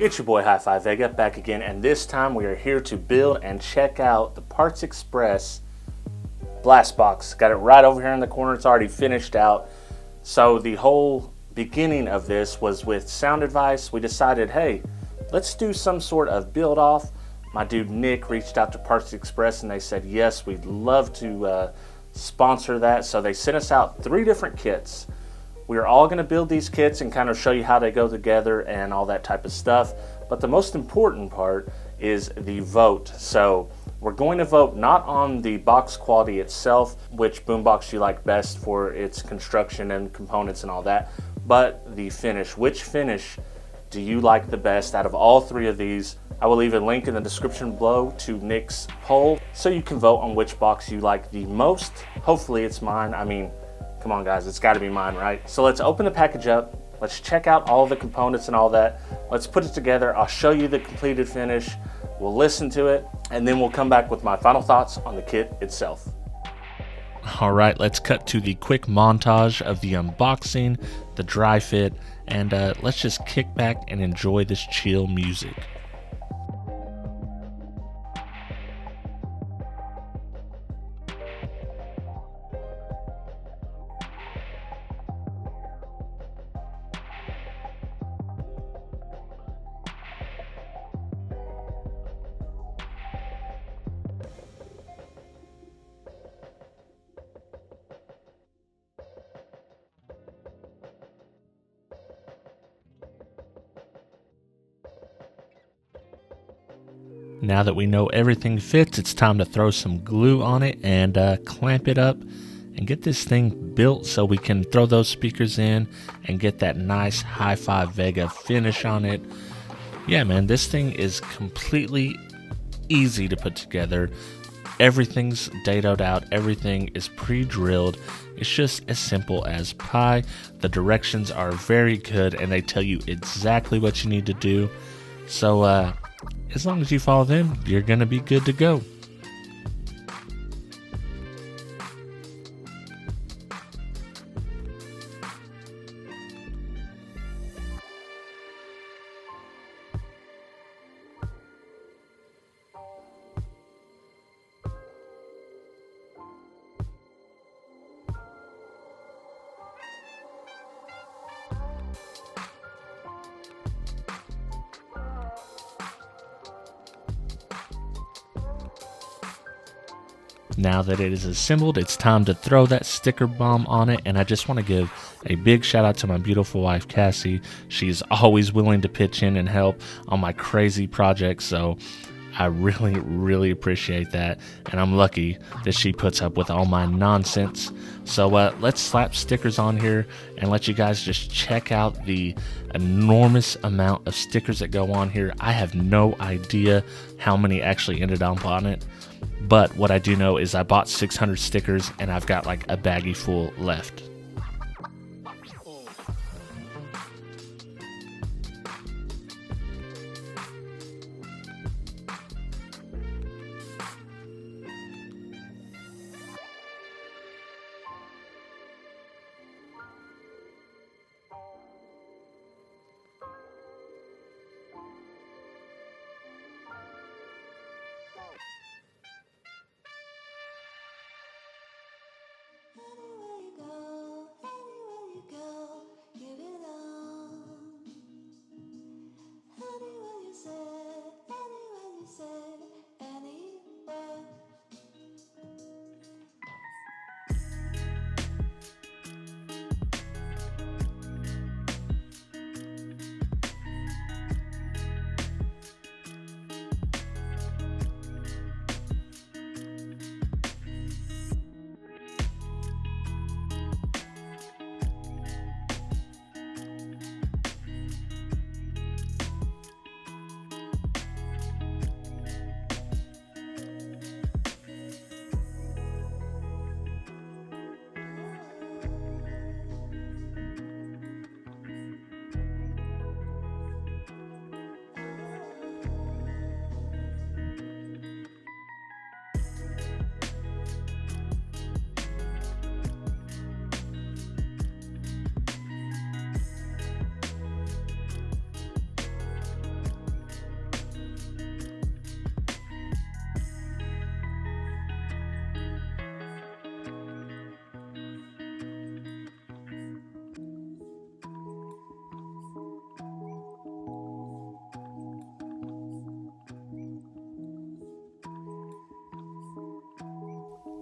It's your boy HifiVega back again, and this time we are here to build and check out the Parts Express blast box. Got it right over here in the corner. It's already finished out. So the whole beginning of this was with sound advice. We decided, hey, let's do some sort of build off. My dude Nick reached out to Parts Express and they said, yes, we'd love to sponsor that. So they sent us out 3 different kits. We're all going to build these kits and kind of show you how they go together and all that type of stuff. But the most important part is the vote. So we're going to vote not on the box quality itself, which BoomBox you like best for its construction and components and all that, but the finish. Which finish do you like the best out of all 3 of these? I will leave a link in the description below to Nick's poll so you can vote on which box you like the most. Hopefully it's mine. I mean, come on guys, it's gotta be mine, right? So let's open the package up. Let's check out all the components and all that. Let's put it together. I'll show you the completed finish. We'll listen to it, and then we'll come back with my final thoughts on the kit itself. All right, let's cut to the quick montage of the unboxing, the dry fit, and let's just kick back and enjoy this chill music. Now that we know everything fits, it's time to throw some glue on it and clamp it up and get this thing built so we can throw those speakers in and get that nice HifiVega finish on it. Yeah, man, this thing is completely easy to put together. Everything's dadoed out, everything is pre-drilled. It's just as simple as pie. The directions are very good and they tell you exactly what you need to do. So, as long as you follow them, you're gonna be good to go. Now that it is assembled, it's time to throw that sticker bomb on it, and I just want to give a big shout out to my beautiful wife Cassie. She's always willing to pitch in and help on my crazy projects, so I really appreciate that, and I'm lucky that she puts up with all my nonsense. So let's slap stickers on here and let you guys just check out the enormous amount of stickers that go on here. I have no idea how many actually ended up on it, but what I do know is I bought 600 stickers and I've got like a baggie full left.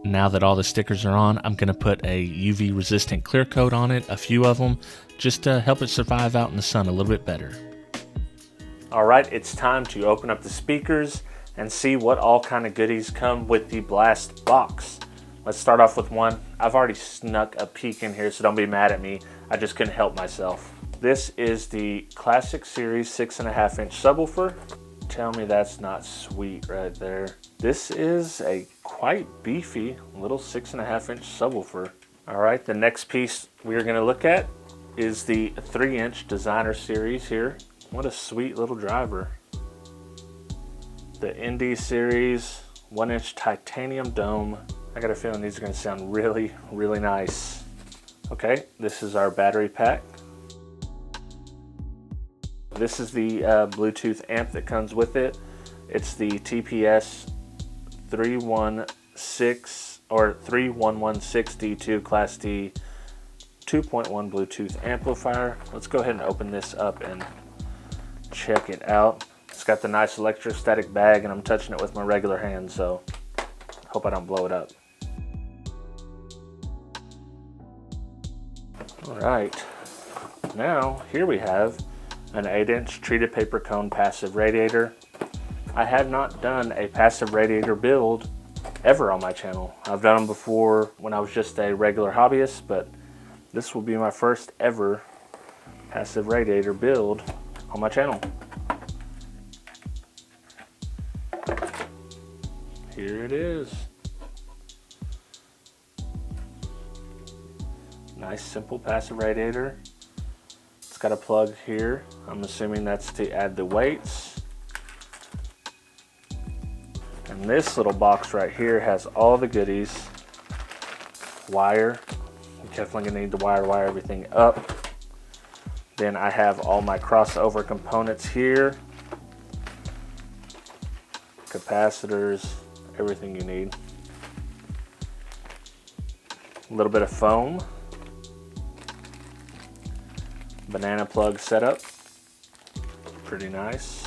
Now that all the stickers are on, I'm going to put a UV resistant clear coat on it, a few of them, just to help it survive out in the sun a little bit better. All right, it's time to open up the speakers and see what all kind of goodies come with the Blast box. Let's start off with one. I've already snuck a peek in here, so don't be mad at me. I just couldn't help myself. This is the Classic Series 6.5-inch subwoofer. Tell me that's not sweet right there. This is a quite beefy little 6.5-inch subwoofer. All right, the next piece we're gonna look at is the 3-inch Designer Series here. What a sweet little driver. The Indie Series 1-inch titanium dome. I got a feeling these are gonna sound really, really nice. Okay, this is our battery pack. This is the Bluetooth amp that comes with it. It's the TPS 316 or 3116D2 Class D 2.1 Bluetooth amplifier. Let's go ahead and open this up and check it out. It's got the nice electrostatic bag, and I'm touching it with my regular hand, so hope I don't blow it up. All right, now here we have an 8-inch treated paper cone passive radiator. I have not done a passive radiator build ever on my channel. I've done them before when I was just a regular hobbyist, but this will be my first ever passive radiator build on my channel. Here it is. Nice simple passive radiator. It's got a plug here. I'm assuming that's to add the weights. And this little box right here has all the goodies. Wire. You're definitely gonna need to wire everything up. Then I have all my crossover components here. Capacitors, everything you need. A little bit of foam. Banana plug setup. Pretty nice.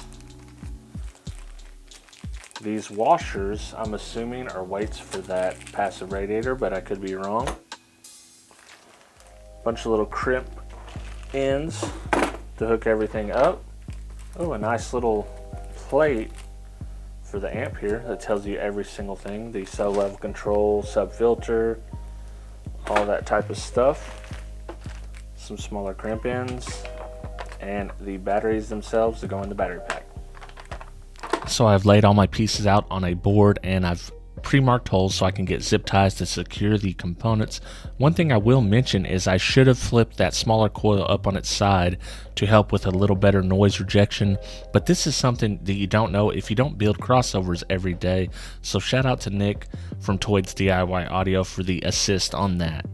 These washers, I'm assuming, are weights for that passive radiator, but I could be wrong. Bunch of little crimp ends to hook everything up. Oh, a nice little plate for the amp here that tells you every single thing. The sub level control, sub filter, all that type of stuff. Some smaller crimp ends, and the batteries themselves that go in the battery pack. So I've laid all my pieces out on a board, and I've pre-marked holes so I can get zip ties to secure the components. One thing I will mention is I should have flipped that smaller coil up on its side to help with a little better noise rejection, but this is something that you don't know if you don't build crossovers every day. So shout out to Nick from Toids DIY Audio for the assist on that.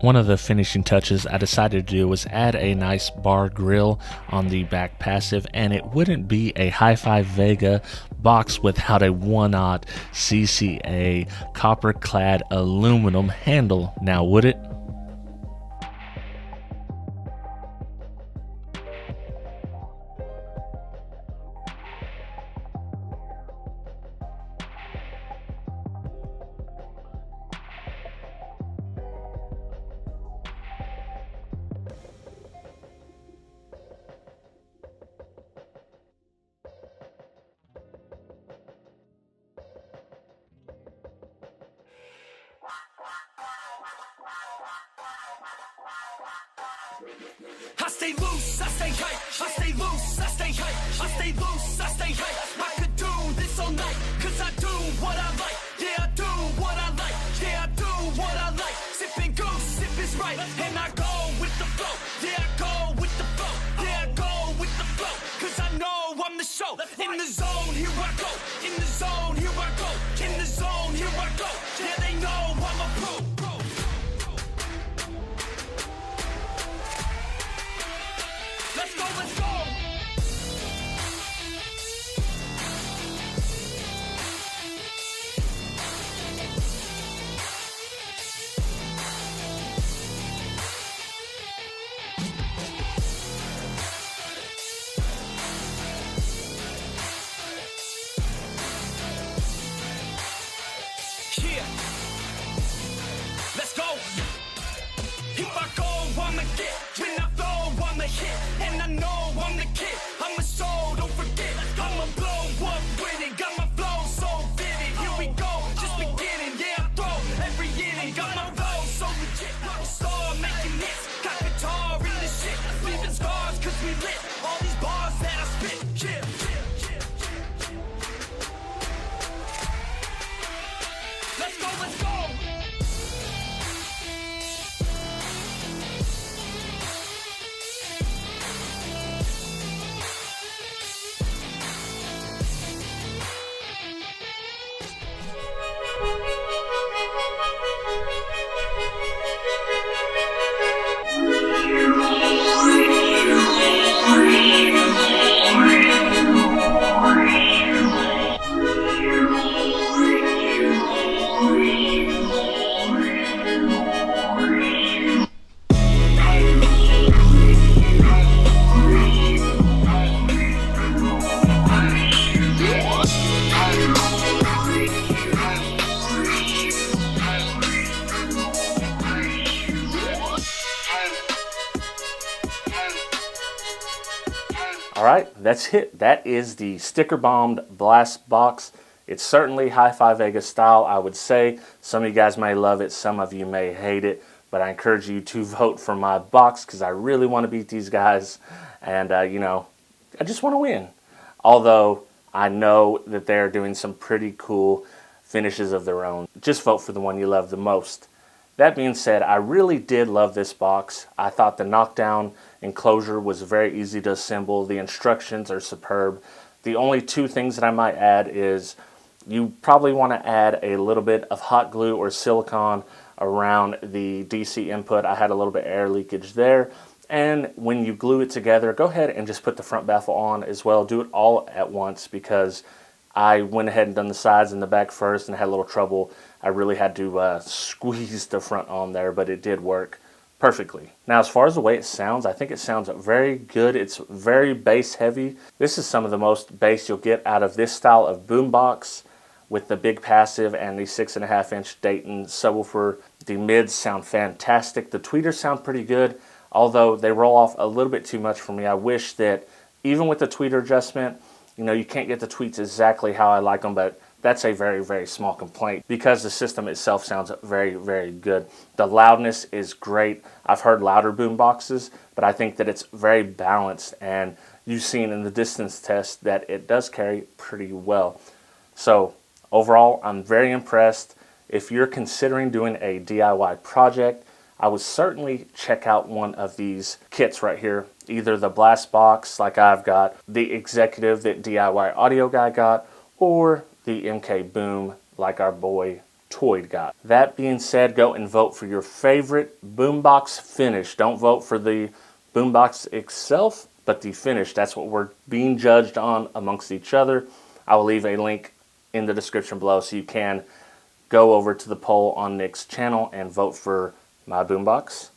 One of the finishing touches I decided to do was add a nice bar grill on the back passive, and it wouldn't be a HifiVega box without a 1/0 CCA copper clad aluminum handle, now would it? I stay loose, I stay hype, I stay loose, I stay hype, I stay loose, I stay hype. I could do this all night, cause I do what I like. Yeah, I do what I like, yeah, I do what I like. Sipping goose, sip is right, and I go with the flow. Yeah, I go with the flow, yeah, I go with the flow. Cause I know I'm the show. In the zone, here I go. In the zone, here I go. In the zone, here I go. Yeah, they know I'm a pro. Let's go, let's go! All right, that's it. That is the sticker bombed blast box. It's certainly HifiVega style, I would say. Some of you guys may love it, some of you may hate it, but I encourage you to vote for my box because I really want to beat these guys, and you know, I just want to win. Although I know that they're doing some pretty cool finishes of their own. Just vote for the one you love the most. That being said, I really did love this box. I thought the knockdown enclosure was very easy to assemble. The instructions are superb. The only two things that I might add is you probably want to add a little bit of hot glue or silicone around the DC input. I had a little bit of air leakage there. And when you glue it together, go ahead and just put the front baffle on as well. Do it all at once because I went ahead and done the sides and the back first and had a little trouble. I really had to squeeze the front on there, but it did work perfectly. Now, as far as the way it sounds, I think it sounds very good. It's very bass heavy. This is some of the most bass you'll get out of this style of boombox with the big passive and the 6.5-inch Dayton subwoofer. The mids sound fantastic. The tweeters sound pretty good, although they roll off a little bit too much for me. I wish that even with the tweeter adjustment, you know, you can't get the tweets exactly how I like them, but that's a very, very small complaint because the system itself sounds very, very good. The loudness is great. I've heard louder boom boxes, but I think that it's very balanced, and you've seen in the distance test that it does carry pretty well. So overall, I'm very impressed. If you're considering doing a DIY project, I would certainly check out one of these kits right here. Either the blast box like I've got, the executive that DIY audio guy got, or the MK Boom like our boy Toid got. That being said, go and vote for your favorite boombox finish. Don't vote for the boombox itself, but the finish. That's what we're being judged on amongst each other. I will leave a link in the description below so you can go over to the poll on Nick's channel and vote for my boombox.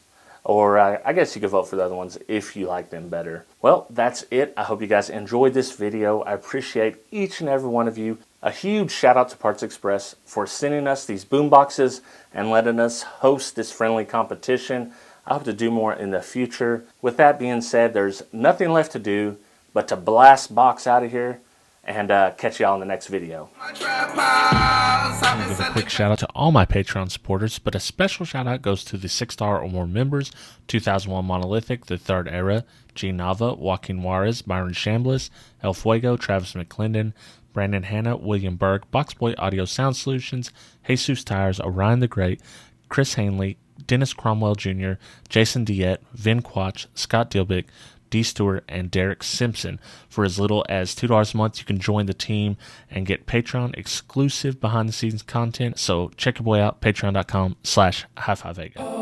Or I guess you could vote for the other ones if you like them better. Well, that's it. I hope you guys enjoyed this video. I appreciate each and every one of you. A huge shout out to Parts Express for sending us these boom boxes and letting us host this friendly competition. I hope to do more in the future. With that being said, there's nothing left to do but to blast box out of here and catch y'all in the next video. I'll give a quick shout out to all my Patreon supporters, but a special shout out goes to the $6 or more members: 2001 Monolithic, The Third Era, G Nava, Joaquin Juarez, Byron Chambliss, El Fuego, Travis McClendon, Brandon Hanna, William Burke, Boxboy Audio Sound Solutions, Jesus Tires, Orion the Great, Chris Hanley, Dennis Cromwell Jr., Jason Diet, Vin Quach, Scott Dilbick, D. Stewart, and Derek Simpson. For as little as $2 a month, you can join the team and get Patreon exclusive behind the scenes content. So check your boy out, patreon.com/HifiVega.